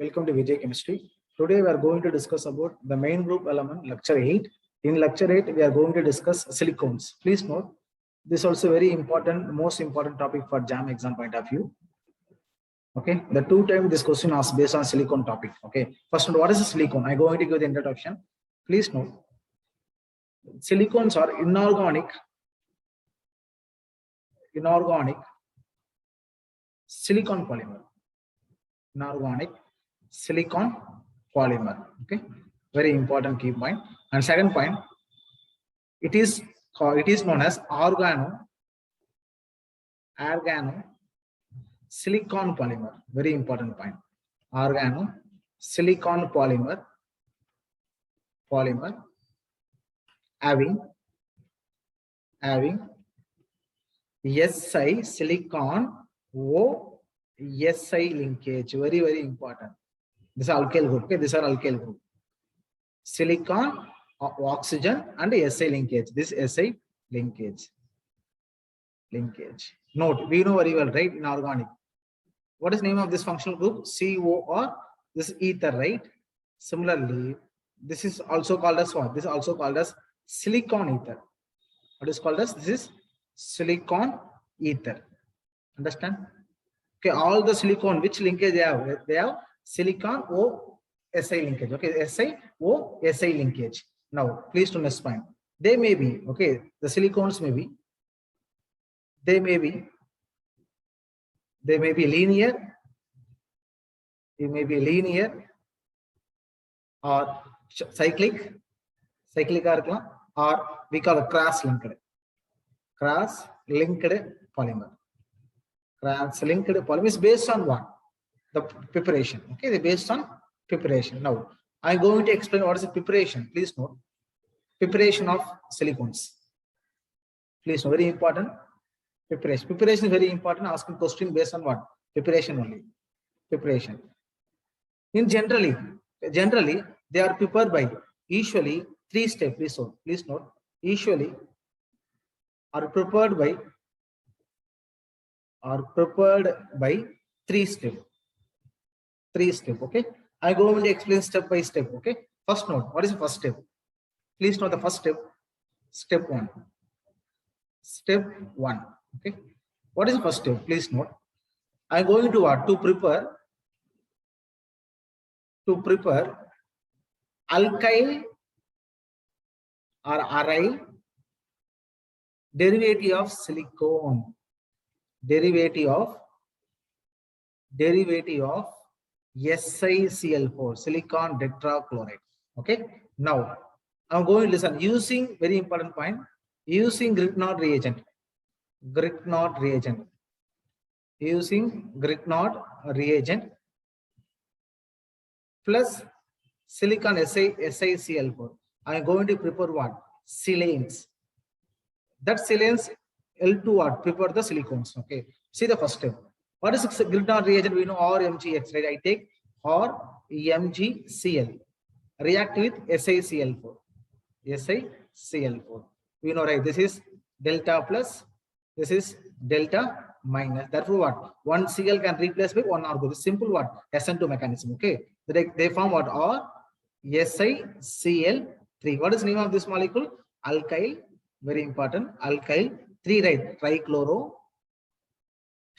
Welcome to Vijay Chemistry. Today we are going to discuss about the main group element, lecture 8. In lecture 8, we are going to discuss silicones. Please note, this is also very important, most important topic for JAM exam point of view. Okay, the two times this question is based on silicone topic. Okay, first, what is a silicone? I'm going to give the introduction. Please note, silicones are inorganic silicon polymer. Inorganic silicon polymer. Okay, very important key point. And second point, it is known as organo silicon polymer. Very important point. Organo silicon polymer having Si silicon O Si linkage. Very important. This is alkyl group. Okay, these are alkyl group. Silicon, oxygen, and Si linkage. This Si linkage. Note, we know very well, right? Inorganic. What is the name of this functional group? COR. This is ether, right? Similarly, this is also called as what? This is also called as silicon ether. What is called as? This is silicon ether. Understand? Okay, all the silicon, which linkage they have? They have silicon O Si linkage. Okay, Si O Si linkage. Now, please to next point. They may be, okay, the silicones may be, they may be linear, or cyclic or we call a cross-linked polymer. Cross-linked polymer is based on what? The preparation. Okay, they're based on preparation. Now, I'm going to explain what is the preparation. Please note, preparation of silicones. Please note, very important. Preparation is very important. Asking question based on what? Preparation only. Preparation. In generally, they are prepared by usually 3 steps. Please note, usually are prepared by 3 steps. 3 steps. Okay, I go and explain step by step. Okay, first note, what is the first step? Please note the first step. Step 1. Okay, what is the first step? Please note, I'm going to what? To prepare alkyl or aryl derivative of silicone, derivative of SiCl4, silicon tetrachloride. Okay, now I'm going to listen using very important point, using Grignard reagent. Using Grignard reagent plus silicon SiCl4. I am going to prepare what? Silanes. That silanes L2 what? Prepare the silicones. Okay. See the first step. What is Grignard reagent? We know RMgX, right? I take RMgCl. React with SiCl4. We know, right? This is delta plus, this is delta minus. Therefore, what? One Cl can replace by one R group. This simple what? SN2 mechanism. Okay. They form what? Or SiCl3. What is the name of this molecule? Alkyl. Very important. Alkyl 3, right?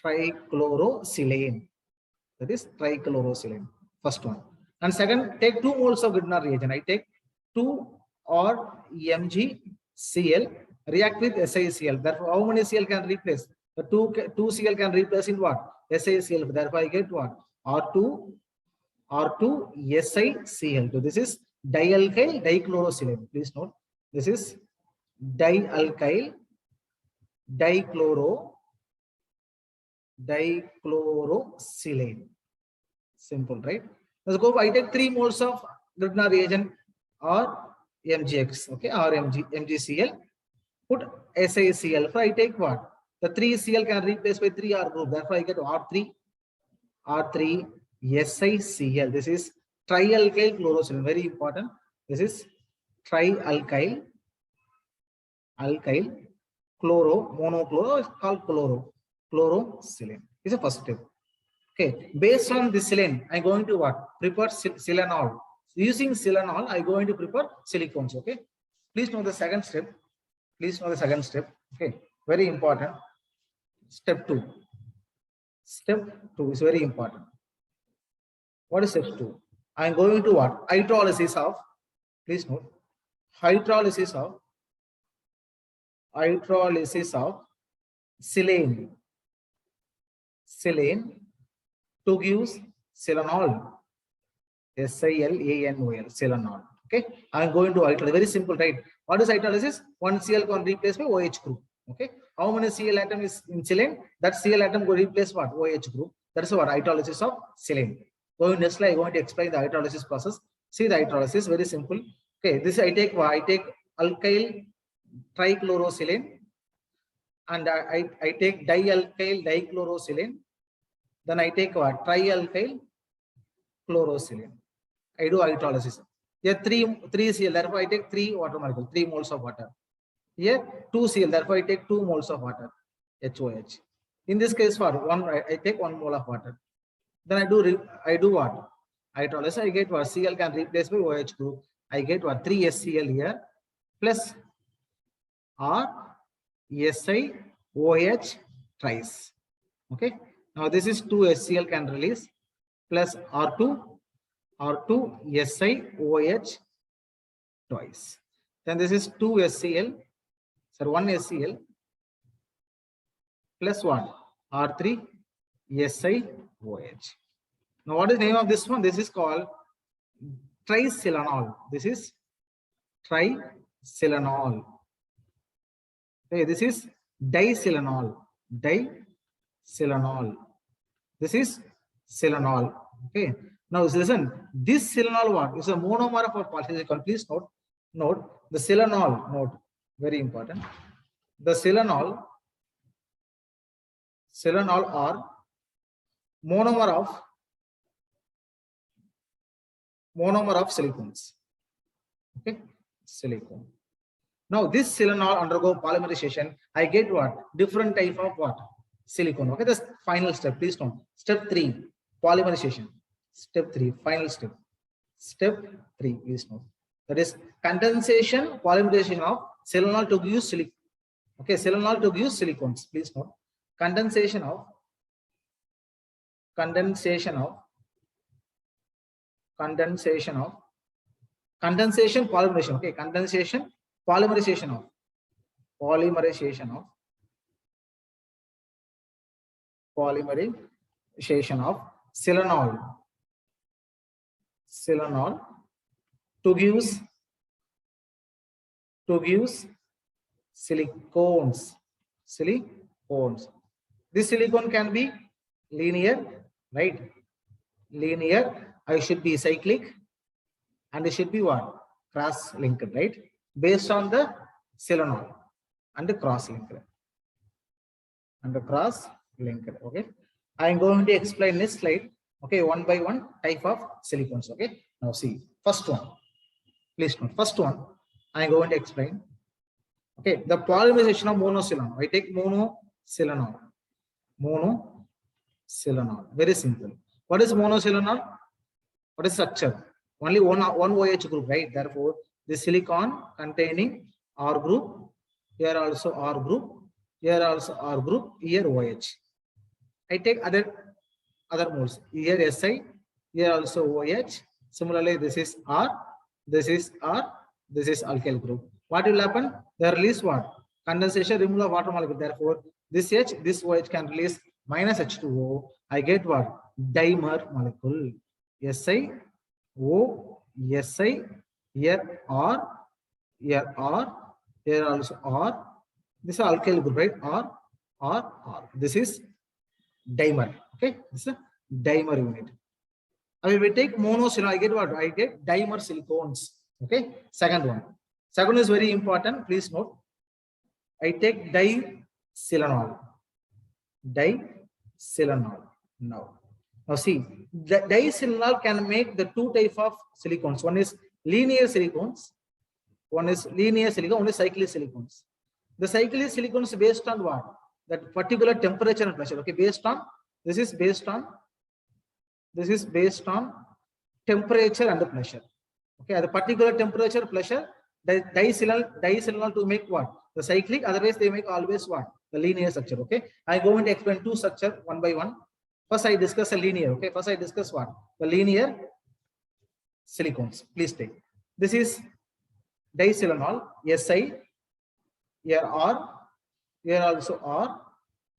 Trichlorosilane. That is trichlorosilane. First one. And second, take 2 moles of Grignard reagent. I take 2 or MgCl, react with SiCl. Therefore, how many Cl can replace? The 2 Cl can replace in what? SiCl. Therefore, I get what? R2 SiCl2. This is dialkyl dichlorosilane. Please note, this is dialkyl dichlorosilane. Simple, right? Let's go. I take 3 moles of Grignard reagent or MgX, okay, or MgCl. Put SiCl. So I take what? The 3 Cl can replace by 3 R group. Therefore, I get R3 SiCl. This is trialkyl chlorosilane. Very important. This is trialkyl monochloro is called chlorosilane. Is the first step. Okay, based on this silane, I'm going to what? Prepare silanol. Using silanol, I'm going to prepare silicones. Okay, please know the second step. Please know the second step. Okay, very important. Step 2. Step 2 is very important. What is step 2? I'm going to what? Hydrolysis of, please note, hydrolysis of silane. Silane to give silanol. SILANOL, silanol. Okay, I'm going to hydrolysis. Very simple, right? What is hydrolysis? One Cl can replace by OH group. Okay, how many Cl atom is in silane? That Cl atom will replace what? OH group. That is what hydrolysis of silane. Going next slide, I'm going to explain the hydrolysis process. See the hydrolysis, very simple. Okay, this I take alkyl trichlorosilane and I take dialkyl dichlorosilane. Then I take what? Trialkyl chlorosilane. I do hydrolysis. Here 3 Cl, therefore I take 3 water molecules, 3 moles of water. Here 2 Cl, therefore I take 2 moles of water, HOH. In this case, for one, I take 1 mole of water. Then I do what? Hydrolysis. I get what? Cl can replace by OH group. I get what? 3 SCl here plus R SiOH thrice. Okay. Now this is 2 SCl can release plus R2 SiOH twice. Then this is 2 SCl, so 1 SCl plus 1 R3 SiOH. Now what is the name of this one? This is called trisilanol. This is trisilanol. Okay, this is disilanol. Disilanol. This is silanol. Okay. Now listen, this silanol what is a monomer of our polysilicon. Please note the silanol. Note, very important. The silanol are monomer of silicones. Okay, silicone. Now this silanol undergo polymerization. I get what? Different type of what? Silicone. Okay, the final step. Please note. Step 3, polymerization. Step 3, final step. Step 3, please note. That is condensation, polymerization of silanol to give silicone. Okay, silanol to give silicones. Please note. Condensation polymerization. Okay, condensation polymerization of silanol to give silicones. This silicone can be linear, right? Linear. I should be cyclic, and it should be what? Cross-linked, right? Based on the silanol and the cross-linked. Okay. I am going to explain this slide. Okay, one by one type of silicones. Okay. Now see, first one. Please note, first one I am going to explain. Okay, the polymerization of monosilanol. I take monosilanol. Very simple. What is monosilanol? What is structure? Only one OH group, right? Therefore, the silicon containing R group. Here also R group. Here also R group. Here OH. I take other moles. Here Si. Here also OH. Similarly, this is R. This is R. This is alkyl group. What will happen? They release what? Condensation, removal of water molecule. Therefore, this H, this OH can release minus H2O. I get what? Dimer molecule. SiO, Si, here R, here R, here also R. This is alkyl group, right? R. This is dimer. Okay, this is a dimer unit. I will take monosilanol. I get what? I get dimer silicones. Okay, second one. Second is very important. Please note. I take disilanol. Now see, the disilanol can make the two type of silicones. One is linear silicones. One is cyclic silicones. The cyclic silicones based on what? That particular temperature and pressure. Okay, this is based on This is based on temperature and pressure. Okay, at a particular temperature, pressure, the disilanol to make what? The cyclic, otherwise they make always what? The linear structure. Okay, I go and explain two structure one by one. First, I discuss a linear. Okay, first I discuss what? The linear silicones. Please take. This is disilanol, Si, here R, here also R.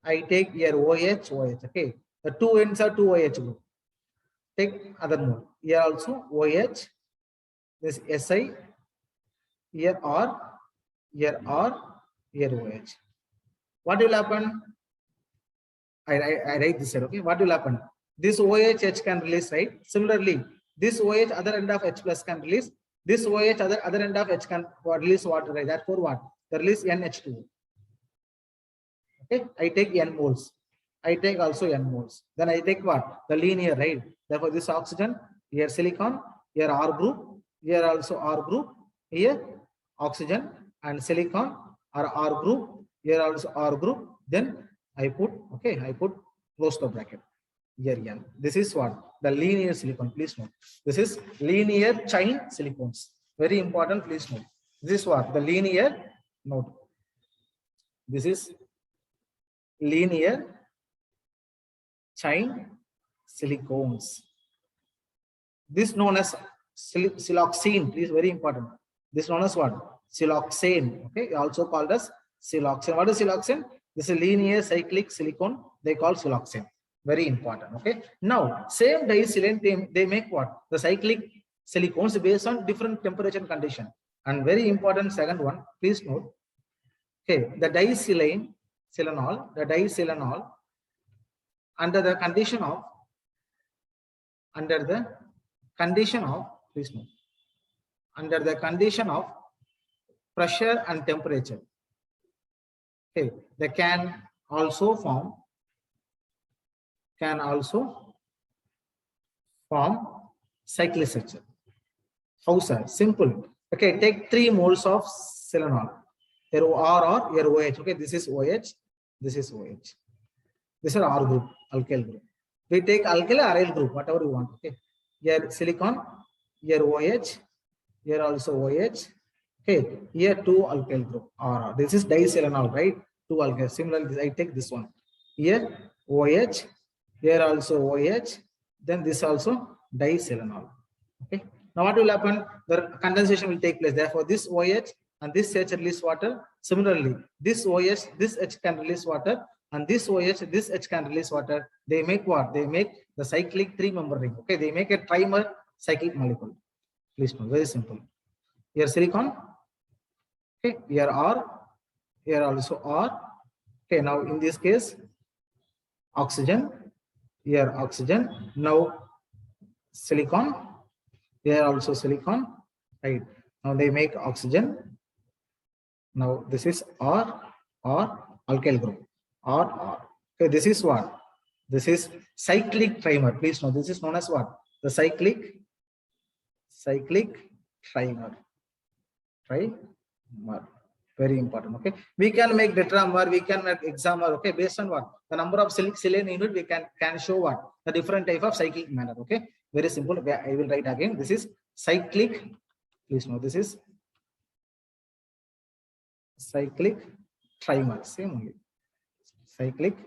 I take here OH, OH. Okay, the two ends are two OH group. Take other mode. Here also OH, this Si, here R, here R, here OH. What will happen? I write this here. Okay, what will happen? This OH H can release, right? Similarly, this OH other end of H plus can release. This OH other end of H can release water, right? Therefore, what? The release NH2. Okay, I take N moles. I take also N moles. Then I take what? The linear, right? Therefore, this oxygen, here silicon, here R group, here also R group, here oxygen and silicon are R group, here also R group. Then I put, okay, I put close the bracket. Here N. This is what? The linear silicon. Please note. This is linear chain silicones. Very important. Please note. This is what? The linear. Note. This is linear chain silicones. This known as siloxane. Please, very important. This known as what? Siloxane. Okay, also called as siloxane. What is siloxane? This is linear cyclic silicone. They call siloxane. Very important. Okay. Now, same disilane they make what? The cyclic silicones based on different temperature and condition. And very important second one. Please note. Okay, the disilanol, under the condition of, please note, under the condition of pressure and temperature, okay, they can also form cyclic structure. How, sir? Simple. Okay, take 3 moles of silanol. Here R or here OH. Okay, this is OH. This is OH. This is R group, alkyl group. We take alkyl or aryl group, whatever you want. Okay, here silicon, here OH, here also OH. Okay, here 2 alkyl group R. This is disilanol, right? 2 alkyl. Similarly, I take this one. Here OH, here also OH. Then this also disilanol. Okay. Now what will happen? The condensation will take place. Therefore, this OH and this H release water. Similarly, this OH, this H can release water, and this OH, this H can release water. They make what? They make the cyclic 3-member ring. Okay, they make a trimer cyclic molecule. Please note, very simple. Here silicon. Okay, here R, here also R. Okay, now in this case, oxygen. Here oxygen. Now silicon. Here also silicon. Right. Now they make oxygen. Now this is R alkyl group. R. Okay, this is what? This is cyclic trimer. Please note, this is known as what? The cyclic trimer. Very important. Okay, we can make tetramer, we can make hexamer. Okay, based on what? The number of silane unit, we can show what? The different type of cyclic manner. Okay, very simple. I will write again. This is cyclic. Please note, this is cyclic trimer. Same only. Cyclic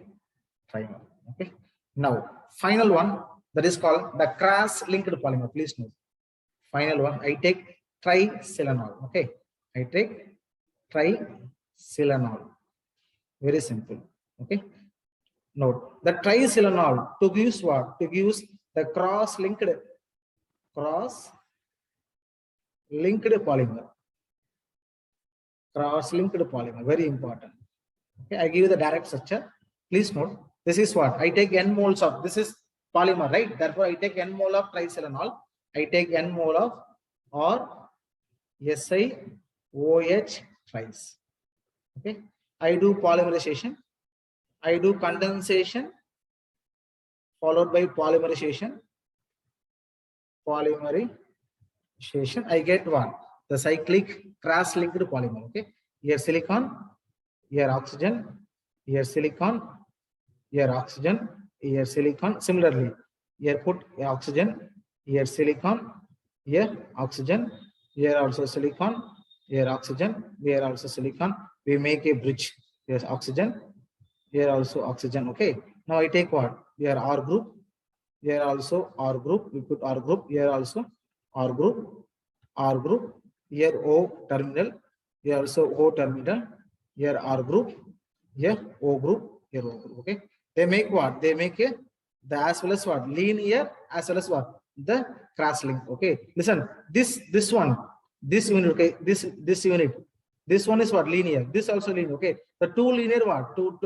trimer. Okay. Now, final one, that is called the cross-linked polymer. Please note. Final one, I take trisilanol. Okay. I take trisilanol. Very simple. Okay. Note the trisilanol to use what? To use the cross-linked polymer. Cross-linked polymer. Very important. Okay, I give you the direct structure. Please note, this is what? I take N moles of, this is polymer, right? Therefore, I take N mole of trisilanol. I take N mole of or SiOH tris. Okay. I do polymerization. I do condensation followed by polymerization. I get what? The cyclic cross-linked polymer. Okay. Here silicon, here oxygen, here silicon, here oxygen, here silicon. Similarly, Here put oxygen, here silicon, here oxygen, here also silicon, here oxygen, here also silicon. We make a bridge. Here's oxygen, here also oxygen. Okay. Now I take what? Here R group, here also R group. We put R group, here also R group, R group, here O terminal, here also O terminal, here R group, here O group, here O group. Okay. They make what? They make a the as well as what? Linear as well as what? The cross link. Okay. Listen, this one, this unit, okay, this unit, this one is what? Linear. This also linear. Okay. The two linear what? Two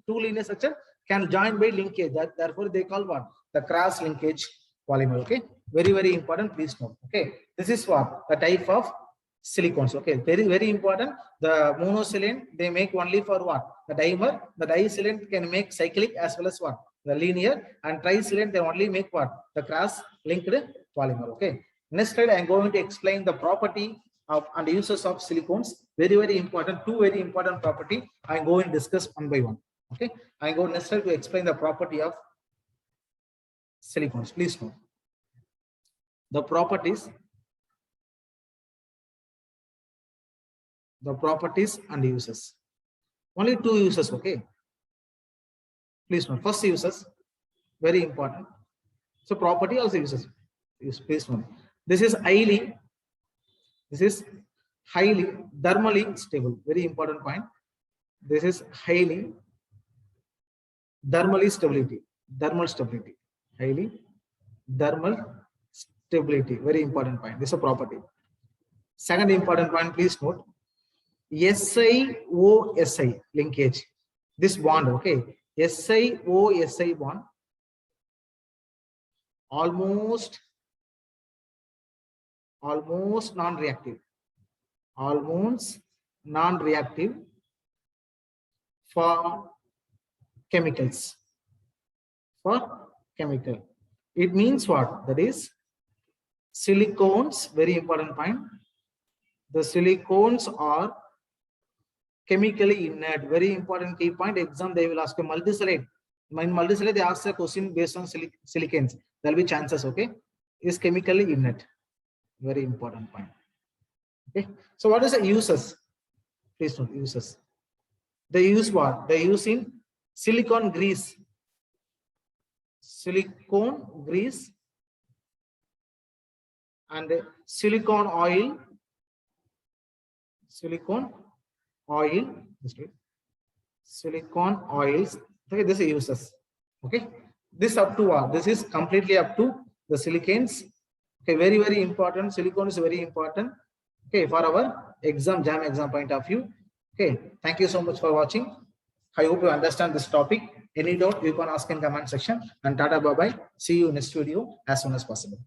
linear structure can join by linkage. Therefore they call what? The cross linkage polymer. Okay. Very important. Please note. Okay. This is what? The type of silicones. Okay. Very important. The monosilane they make only for what? The dimer. The disilane can make cyclic as well as what? The linear, and trisilane they only make what? The cross linked polymer. Okay. Next slide, I am going to explain the property of and uses of silicones. Very important. Two very important property. I am going to discuss one by one. Okay. I am going next slide to explain the property of silicones. Please note the properties and uses. Only two uses. Okay. Please note first uses, very important. So property also uses. Please note this is highly thermally stable. Very important point. This is highly thermal stability. Highly thermal stability. Very important point. This is a property. Second important point. Please note SiO-Si linkage. This bond. Okay. SiO-Si bond almost non-reactive, for chemicals. It means what? That is silicones. Very important point. The silicones are chemically inert. Very important key point. Exam they will ask a multisalate. In multisalate they ask a question based on silicanes. There will be chances. Okay, is chemically inert. Very important point. Okay. So what is the uses? Please note uses. They use what? They use in silicone grease. And silicone oil. Silicone oils. Okay, this is uses. Okay, this up to what? This is completely up to the silicanes. Okay, very important. Silicone is very important. Okay, for our JAM exam point of view. Okay, thank you so much for watching. I hope you understand this topic. Any doubt you can ask in comment section. And tata bye bye. See you next video as soon as possible.